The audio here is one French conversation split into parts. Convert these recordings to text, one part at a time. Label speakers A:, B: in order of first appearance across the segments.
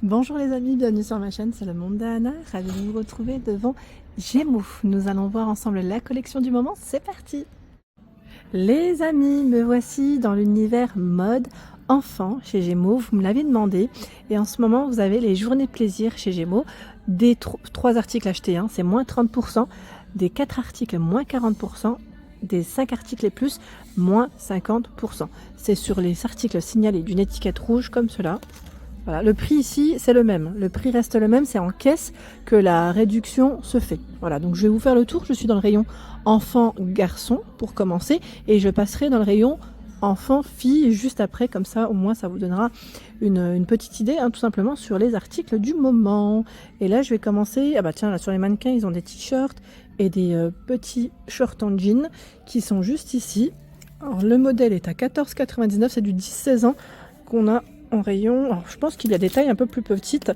A: Bonjour les amis, bienvenue sur ma chaîne, c'est le monde d'Anna, ravie de vous retrouver devant Gémeaux. Nous allons voir ensemble la collection du moment, c'est parti. Les amis, me voici dans l'univers mode enfant chez Gémeaux, vous me l'avez demandé. Et en ce moment, vous avez les journées plaisir chez Gémeaux, des 3 articles achetés, hein, c'est moins 30%, des 4 articles moins 40%, des 5 articles et plus, moins 50%. C'est sur les articles signalés d'une étiquette rouge comme cela. Voilà, le prix ici, c'est le même. Le prix reste le même, c'est en caisse que la réduction se fait. Voilà, donc je vais vous faire le tour. Je suis dans le rayon enfant-garçon pour commencer et je passerai dans le rayon enfant-fille juste après. Comme ça, au moins, ça vous donnera une petite idée, hein, tout simplement, sur les articles du moment. Et là, je vais commencer... Ah bah tiens, là, sur les mannequins, ils ont des t-shirts et des petits shorts en jean qui sont juste ici. Alors, le modèle est à 14,99 €, c'est du 10-16 ans qu'on a en rayon. Alors, je pense qu'il y a des tailles un peu plus petites.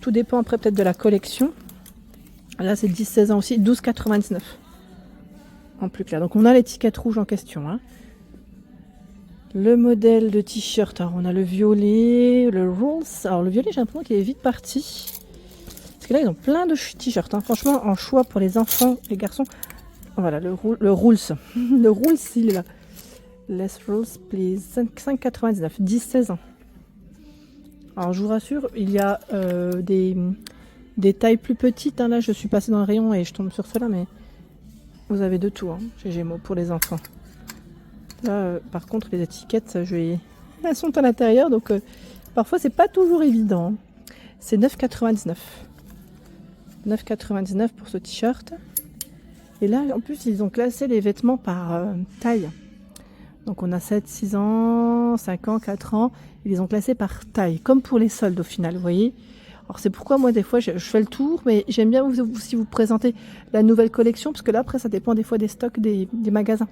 A: Tout dépend après peut-être de la collection. Là, c'est 10-16 ans aussi. 12,99 € en plus clair. Donc, on a l'étiquette rouge en question. Hein. Le modèle de t-shirt. Alors, on a le violet, le rules. Alors, le violet, j'ai l'impression qu'il est vite parti. Parce que là, ils ont plein de t-shirts. Hein. Franchement, en choix pour les enfants, les garçons. Voilà, le rules. Le rules, il est là. Less rules, please. 5,99 €. 10-16 ans. Alors je vous rassure, il y a des tailles plus petites. Hein. Là, je suis passée dans le rayon et je tombe sur cela, mais vous avez de tout hein, chez Gémeaux pour les enfants. Là, par contre, les étiquettes, elles sont à l'intérieur, donc parfois c'est pas toujours évident. C'est 9,99 €. 9,99 € pour ce t-shirt. Et là, en plus, ils ont classé les vêtements par taille. Donc on a 7, 6 ans, 5 ans, 4 ans. Ils les ont classés par taille, comme pour les soldes au final, vous voyez. Alors c'est pourquoi moi des fois je fais le tour, mais j'aime bien si vous présentez la nouvelle collection, parce que là après ça dépend des fois des stocks des magasins.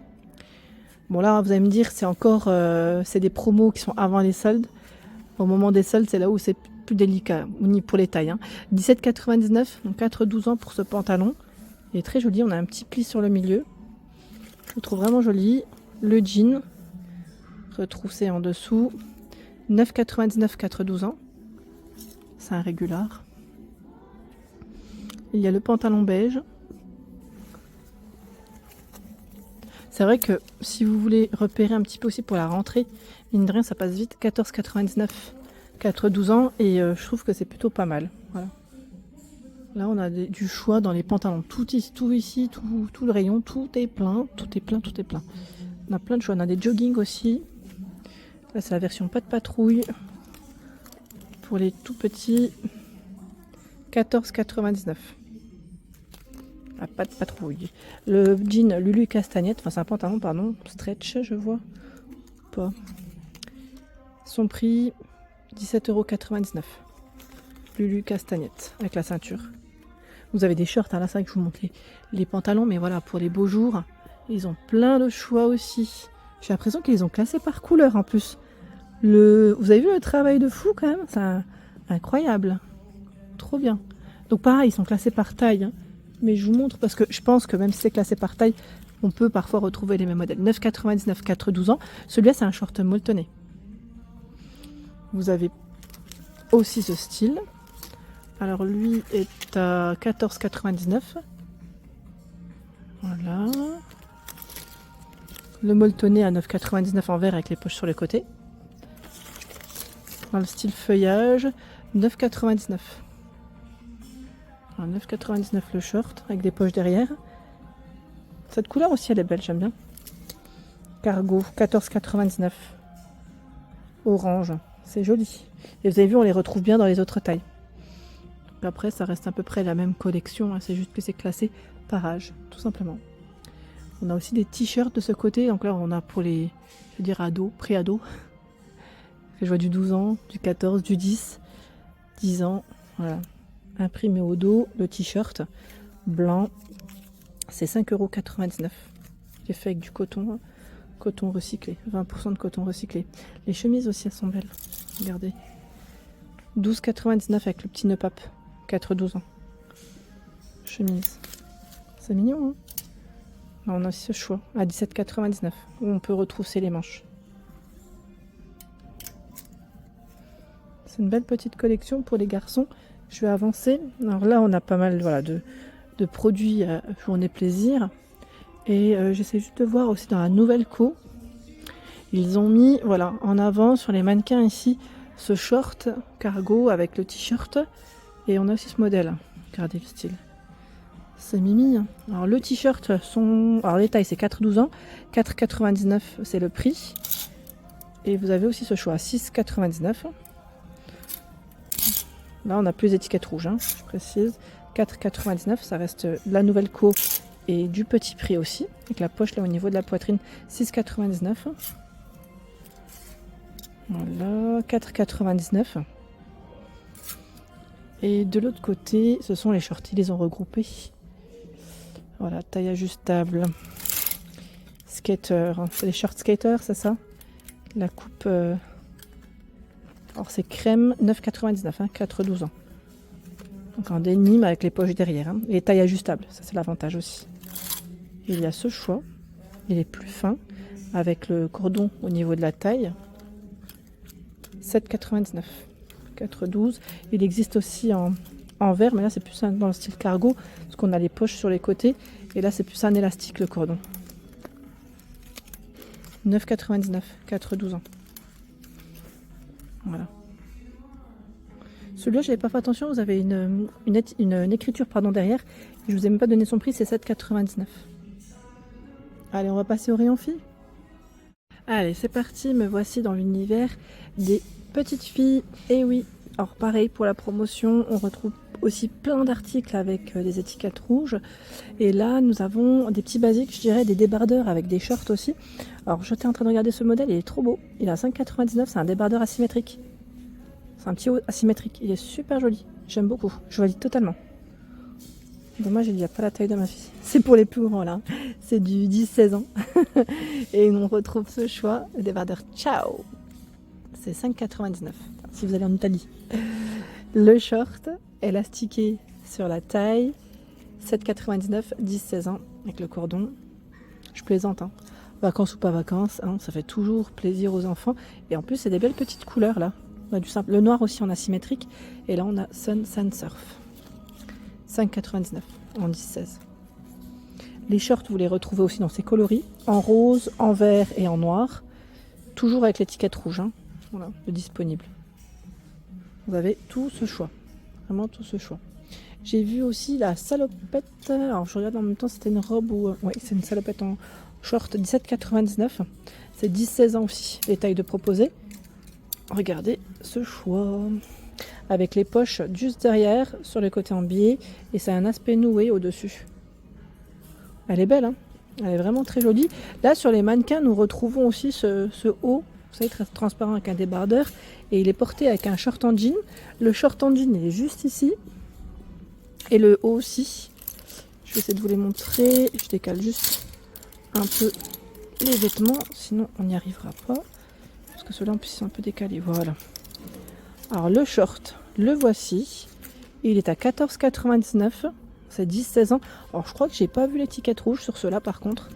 A: Bon là vous allez me dire c'est encore c'est des promos qui sont avant les soldes. Au moment des soldes c'est là où c'est plus délicat, pour les tailles. Hein. 17,99 €, donc 4-12 ans pour ce pantalon. Il est très joli, on a un petit pli sur le milieu. Je le trouve vraiment joli. Le jean, retroussé en dessous, 9,99 €, 4-12 ans. C'est un régulier. Il y a le pantalon beige. C'est vrai que si vous voulez repérer un petit peu aussi pour la rentrée, mine de rien, ça passe vite. 14,99 €, 4-12 ans. Et je trouve que c'est plutôt pas mal. Voilà. Là, on a du choix dans les pantalons. Tout ici, tout le rayon, tout est plein, tout est plein, tout est plein. On a plein de choix. On a des jogging aussi. Là, c'est la version pas de patrouille. Pour les tout petits, 14,99 €. Ah, pas de patrouille. Le jean Lulu Castagnette, enfin c'est un pantalon, pardon, stretch, je vois. Pas. Son prix, 17,99 €. Lulu Castagnette, avec la ceinture. Vous avez des shorts, hein, là c'est vrai que je vous montre les pantalons, mais voilà, pour les beaux jours, ils ont plein de choix aussi. J'ai l'impression qu'ils les ont classés par couleur en plus. Vous avez vu le travail de fou quand même, c'est incroyable. Trop bien. Donc pareil, ils sont classés par taille. Hein. Mais je vous montre parce que je pense que même si c'est classé par taille, on peut parfois retrouver les mêmes modèles. 9,99 €, 4-12 ans. Celui-là, c'est un short molletonné. Vous avez aussi ce style. Alors lui est à 14,99 €. Voilà. Le molletonné à 9,99 € en vert avec les poches sur les côtés. Dans le style feuillage, 9,99 €. 9,99 € le short avec des poches derrière. Cette couleur aussi elle est belle, j'aime bien. Cargo, 14,99 €. Orange, c'est joli. Et vous avez vu, on les retrouve bien dans les autres tailles. Après, ça reste à peu près la même collection, hein, c'est juste que c'est classé par âge, tout simplement. On a aussi des t-shirts de ce côté, donc là on a pour les, je veux dire, ados, pré-ados. Je vois du 12 ans, du 14, du 10, 10 ans, voilà. Imprimé au dos, le t-shirt blanc, c'est 5,99 €. Il est fait avec du coton, coton recyclé, 20% de coton recyclé. Les chemises aussi, elles sont belles, regardez. 12,99 € avec le petit nœud pape, 4-12 ans. Chemise, c'est mignon, hein. Là, on a aussi ce choix, à 17,99 €, où on peut retrousser les manches. C'est une belle petite collection pour les garçons. Je vais avancer. Alors là, on a pas mal voilà, de produits journée plaisir. Et j'essaie juste de voir aussi dans la nouvelle co. Ils ont mis voilà, en avant sur les mannequins ici ce short cargo avec le t-shirt. Et on a aussi ce modèle. Regardez le style. C'est mimi. Hein. Alors le t-shirt, alors les tailles c'est 4-12 ans. 4,99 c'est le prix. Et vous avez aussi ce choix, 6,99. Là on n'a plus d'étiquette rouge, hein, je précise. 4,99, ça reste la nouvelle co et du petit prix aussi. Avec la poche là au niveau de la poitrine, 6,99. Voilà, 4,99. Et de l'autre côté, ce sont les shorts, ils les ont regroupés. Voilà, taille ajustable. Skater, c'est les shorts skater, c'est ça? La coupe, alors c'est crème, 9,99, hein, 4-12 ans. Donc en denim avec les poches derrière. Hein, et taille ajustable, ça c'est l'avantage aussi. Il y a ce choix, il est plus fin, avec le cordon au niveau de la taille. 7,99, 4,12. Il existe aussi en vert, mais là c'est plus dans le style cargo, parce qu'on a les poches sur les côtés. Et là c'est plus un élastique le cordon. 9,99, 4-12 ans. Voilà. Celui-là, je n'avais pas fait attention, vous avez une écriture derrière. Je ne vous ai même pas donné son prix, c'est 7,99. Allez, on va passer au rayon filles. Allez, c'est parti, me voici dans l'univers des petites filles. Et oui, alors pareil, pour la promotion, on retrouve aussi plein d'articles avec des étiquettes rouges. Et là, nous avons des petits basiques, je dirais, des débardeurs avec des shorts aussi. Alors, j'étais en train de regarder ce modèle, il est trop beau. Il est à 5,99, c'est un débardeur asymétrique. C'est un petit haut asymétrique, il est super joli. J'aime beaucoup, je valide totalement. Dommage, il n'y a pas la taille de ma fille. C'est pour les plus grands là, c'est du 10-16 ans. Et on retrouve ce choix, le débardeur Ciao. C'est 5,99 si vous allez en Italie. Le short élastiqué sur la taille, 7,99, 10-16 ans avec le cordon. Je plaisante, hein. Vacances ou pas vacances, hein, ça fait toujours plaisir aux enfants. Et en plus, c'est des belles petites couleurs là. On a du simple. Le noir aussi en asymétrique. Et là, on a Sun Surf. 5,99 en 10-16. Les shorts, vous les retrouvez aussi dans ces coloris. En rose, en vert et en noir. Toujours avec l'étiquette rouge. Hein. Voilà, le disponible. Vous avez tout ce choix. Vraiment tout ce choix. J'ai vu aussi la salopette. Alors, je regarde en même temps, c'était une robe ou... Oui, c'est une salopette en short 17,99. C'est 10-16 ans aussi, les tailles de proposer. Regardez ce choix. Avec les poches juste derrière, sur les côtés en biais. Et c'est un aspect noué au-dessus. Elle est belle, hein. Elle est vraiment très jolie. Là, sur les mannequins, nous retrouvons aussi ce haut. Vous savez, très transparent avec un débardeur. Et il est porté avec un short en jean. Le short en jean, il est juste ici. Et le haut aussi. Je vais essayer de vous les montrer. Je décale juste un peu les vêtements. Sinon, on n'y arrivera pas. Parce que ceux-là, en plus, ils sont un peu décalés. Voilà. Alors, le short, le voici. Il est à 14,99. C'est 10-16 ans. Alors, je crois que j'ai pas vu l'étiquette rouge sur ceux-là, par contre.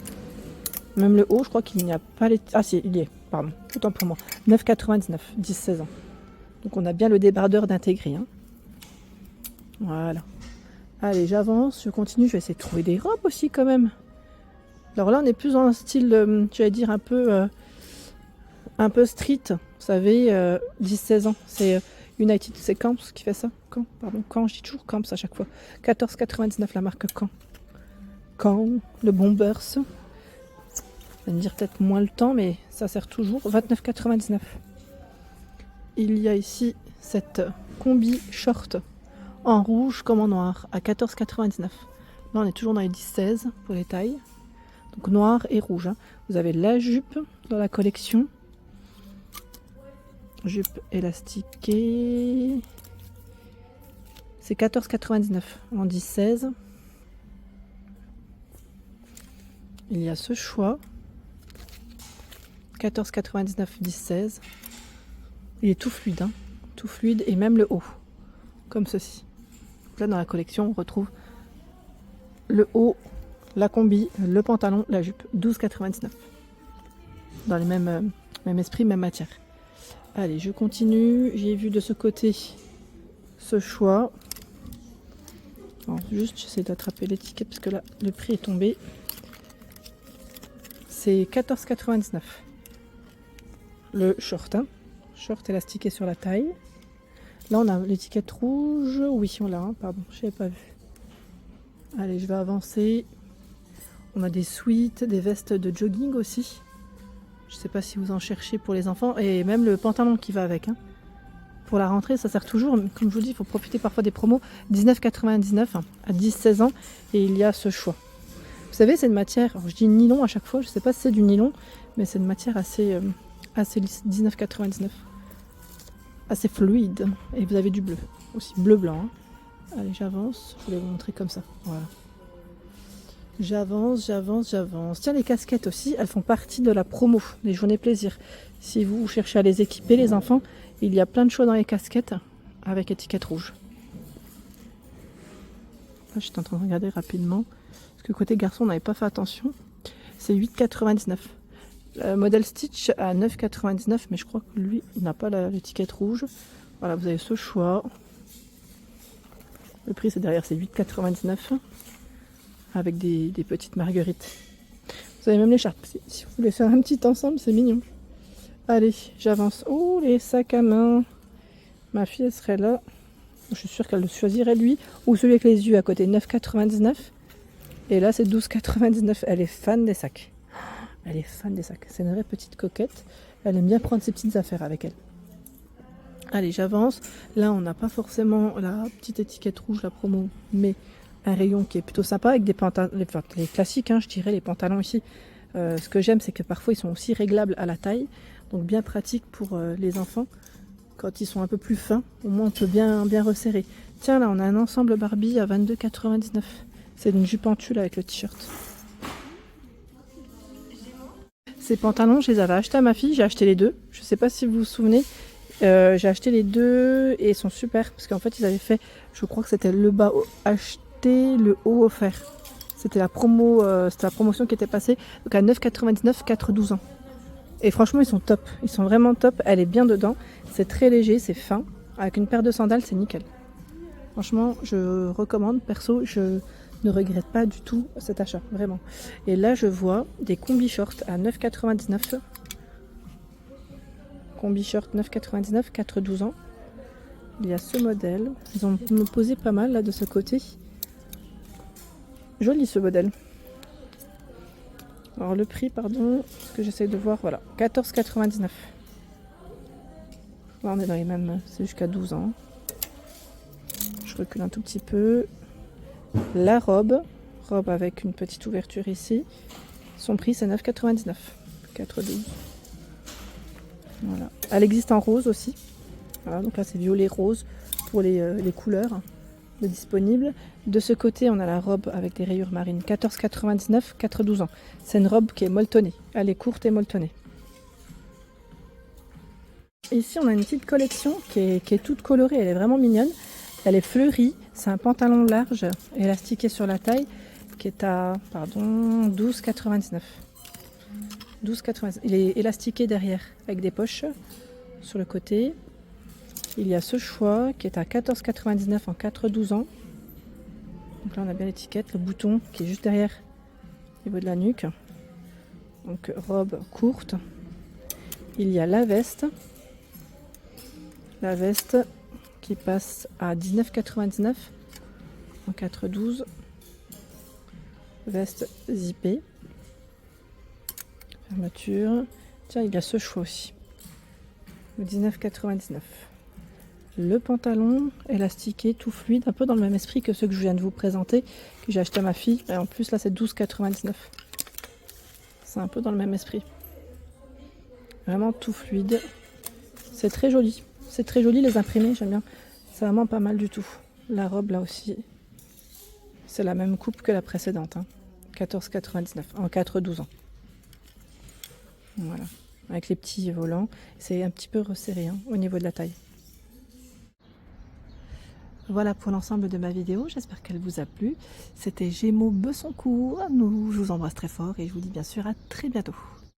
A: Même le haut, je crois qu'il n'y a pas l'étiquette. Ah, si, il y est. Pardon. Autant pour moi. 9,99. 10-16 ans. Donc, on a bien le débardeur d'intégrer. Hein. Voilà. Allez, j'avance. Je continue. Je vais essayer de trouver des robes aussi, quand même. Alors là, on est plus dans un style, j'allais dire, un peu street. Vous savez, 10-16 ans. C'est United, c'est Camps qui fait ça. Camp, je dis toujours Camps à chaque fois. 14,99 la marque Camp. Camp, le Bombers. Ça va me dire peut-être moins le temps, mais ça sert toujours. 29,99. Il y a ici cette combi short en rouge comme en noir à 14,99. Là, on est toujours dans les 10-16 pour les tailles. Donc noir et rouge. Hein. Vous avez la jupe dans la collection. Jupe élastiquée. C'est 14,99 en 10-16. Il y a ce choix. 14,99 10-16. Il est tout fluide. Hein. Tout fluide et même le haut. Comme ceci. Là dans la collection on retrouve le haut, la combi, le pantalon, la jupe. 12,99. Dans les mêmes esprit, même matière. Allez, je continue. J'ai vu de ce côté ce choix. Alors, juste, j'essaie d'attraper l'étiquette parce que là, le prix est tombé. C'est 14,99. Le short, hein. Short élastiqué sur la taille. Là, on a l'étiquette rouge. Oui, on l'a, hein, pardon, je n'avais pas vu. Allez, je vais avancer. On a des sweats, des vestes de jogging aussi. Je ne sais pas si vous en cherchez pour les enfants. Et même le pantalon qui va avec. Hein. Pour la rentrée, ça sert toujours. Comme je vous dis, il faut profiter parfois des promos. 19,99 hein, à 10-16 ans. Et il y a ce choix. Vous savez, c'est une matière, alors je dis nylon à chaque fois. Je ne sais pas si c'est du nylon. Mais c'est une matière assez lisse. 19,99. Assez fluide. Et vous avez du bleu. Aussi bleu-blanc. Hein. Allez, j'avance. Je vais vous montrer comme ça. Voilà. J'avance. Tiens, les casquettes aussi, elles font partie de la promo des journées plaisir. Si vous cherchez à les équiper, les enfants, il y a plein de choix dans les casquettes avec étiquette rouge. Là, j'étais en train de regarder rapidement. Parce que côté garçon, on n'avait pas fait attention. C'est 8,99. Le modèle Stitch à 9,99. Mais je crois que lui, il n'a pas l'étiquette rouge. Voilà, vous avez ce choix. Le prix, c'est derrière, c'est 8,99. Avec des petites marguerites. Vous avez même l'écharpe. Si vous voulez faire un petit ensemble, c'est mignon. Allez, j'avance. Oh, les sacs à main. Ma fille, elle serait là. Je suis sûre qu'elle le choisirait lui. Ou celui avec les yeux à côté, 9,99. Et là, c'est 12,99. Elle est fan des sacs. Elle est fan des sacs. C'est une vraie petite coquette. Elle aime bien prendre ses petites affaires avec elle. Allez, j'avance. Là, on n'a pas forcément la petite étiquette rouge, la promo, mais un rayon qui est plutôt sympa avec des pantalons, les classiques, hein, je dirais, les pantalons ici. Ce que j'aime, c'est que parfois ils sont aussi réglables à la taille, donc bien pratique pour les enfants. Quand ils sont un peu plus fins, au moins on peut bien resserrer. Tiens, là on a un ensemble Barbie à 22,99. C'est une jupe en tulle avec le t-shirt. Ces pantalons, je les avais achetés à ma fille, j'ai acheté les deux. Je ne sais pas si vous vous souvenez. J'ai acheté les deux et ils sont super parce qu'en fait ils avaient fait, je crois que c'était le bas acheté, le haut offert. C'était la promotion qui était passée, donc à 9,99, 4-12 ans. Et franchement ils sont top, ils sont vraiment top, elle est bien dedans, c'est très léger, c'est fin, avec une paire de sandales c'est nickel. Franchement je recommande, perso je ne regrette pas du tout cet achat, vraiment. Et là je vois des combi shorts à 9,99. Combi short 9,99, 4-12 ans. Il y a ce modèle. Ils ont me posé pas mal là de ce côté. Joli ce modèle. Alors le prix, pardon, ce que j'essaie de voir, voilà, 14,99. Là on est dans les mêmes, c'est jusqu'à 12 ans. Je recule un tout petit peu. La robe avec une petite ouverture ici. Son prix c'est 9,99. 4,12. Voilà. Elle existe en rose aussi. Voilà, donc là c'est violet rose pour les couleurs de disponibles. De ce côté on a la robe avec des rayures marines, 14,99, 4-12 ans. C'est une robe qui est molletonnée. Elle est courte et molletonnée. Ici on a une petite collection qui est toute colorée, elle est vraiment mignonne. Elle est fleurie, c'est un pantalon large élastiqué sur la taille qui est à 12,99. 12,99. Il est élastiqué derrière avec des poches sur le côté. Il y a ce choix qui est à 14,99 en 4-12 ans. Donc là on a bien l'étiquette, le bouton qui est juste derrière au niveau de la nuque. Donc robe courte. Il y a la veste. La veste qui passe à 19,99 en 4-12. Veste zippée. Fermeture. Tiens, il y a ce choix aussi. 19,99. Le pantalon élastiqué, tout fluide, un peu dans le même esprit que ceux que je viens de vous présenter, que j'ai acheté à ma fille. Et en plus, là, c'est 12,99. C'est un peu dans le même esprit. Vraiment tout fluide. C'est très joli. C'est très joli les imprimés, j'aime bien. C'est vraiment pas mal du tout. La robe, là aussi, c'est la même coupe que la précédente. Hein. 14,99 en 4-12 ans. Voilà. Avec les petits volants. C'est un petit peu resserré hein, au niveau de la taille. Voilà pour l'ensemble de ma vidéo, j'espère qu'elle vous a plu. C'était Gémeaux Besoncourt, je vous embrasse très fort et je vous dis bien sûr à très bientôt.